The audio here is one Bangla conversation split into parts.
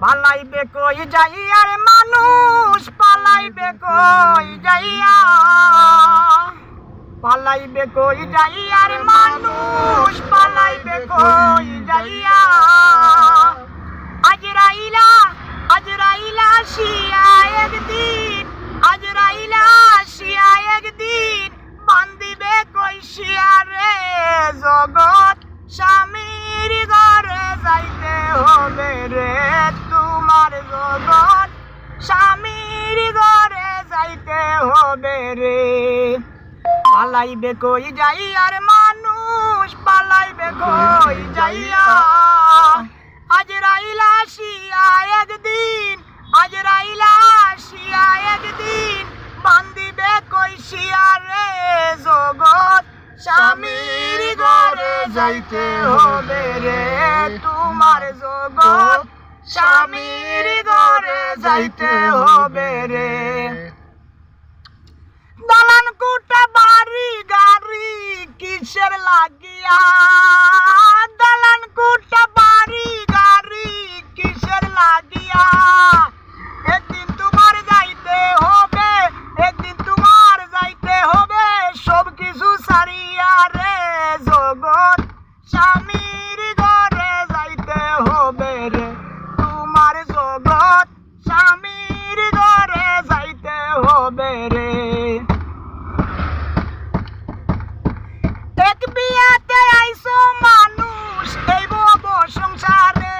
পালাইবে কই যাইয়া রে মানুষ পালাইবে কই যাইয়া পালাইবে কই যাইয়া রে মানুষ পালাইবে কই যাইয়া আজরাইলা আসিয়া একদিন আজরাইলা আসিয়া একদিন বান্দিবে কই শিয়া রে জগৎ স্বামীর ঘরে যাইতে হবে রে তোমার জগৎ স্বামীর ঘরে যাইতে হবে রে পালাইবে কই যাইয়া রে মানুষ পালাইবে কই যাইয়া আজরাইলা আসিয়া একদিন আজরাইলা আসিয়া একদিন বান্দিবে কই শিয়া রে জগৎ স্বামীর ঘরে যাইতে হবে রে তোমার জগৎ স্বামীর ঘরে যাইতে হবে রে দালান কোঠা বাড়ি গাড়ি কিসের লাগিয়া দালান কোঠা বাড়ি গাড়ি কিসের লাগিয়া একদিন তোমার যাইতে হবে একদিন তোমার যাইতে হবে সব কিছু ছাড়িয়া রে জগৎ স্বামীর ঘরে যাইতে হবে রে তোমার জগৎ স্বামীর ঘরে যাইতে হবে রে এক বিয়াতে আইসো মানুষ এই বব সংসারে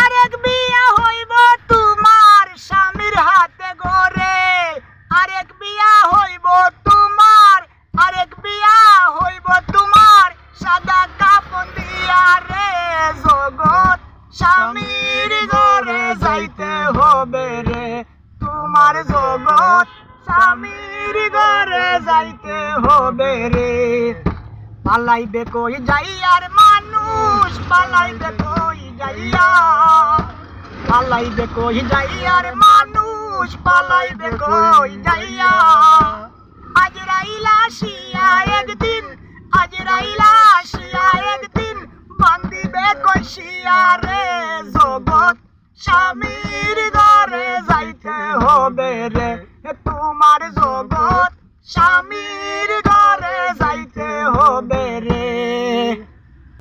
আরেক বিয়া হইব তোমার স্বামীর হাতে গড়ে আরেক বিয়া হইব তোমার আরেক বিয়া হইব তোমার সাদা কাপড় দিয়া রে জগৎ স্বামীর ঘরে যাইতে হবে রে তোমার জগৎ স্বামীর ঘরে যাইতে হবে রে পালাইবে কই যাইয়া রে মানুষ পালাইবে কই যাইয়া পালাইবে কই যাইয়া রে মানুষ পালাইবে কই যাইয়া আজরাইলা আসিয়া একদিন আজরাইলা আসিয়া একদিন বান্দিবে কই শিয়া রে জগৎ স্বামীর ঘরে যাইতে হবে রে তোমার জগৎ স্বামীর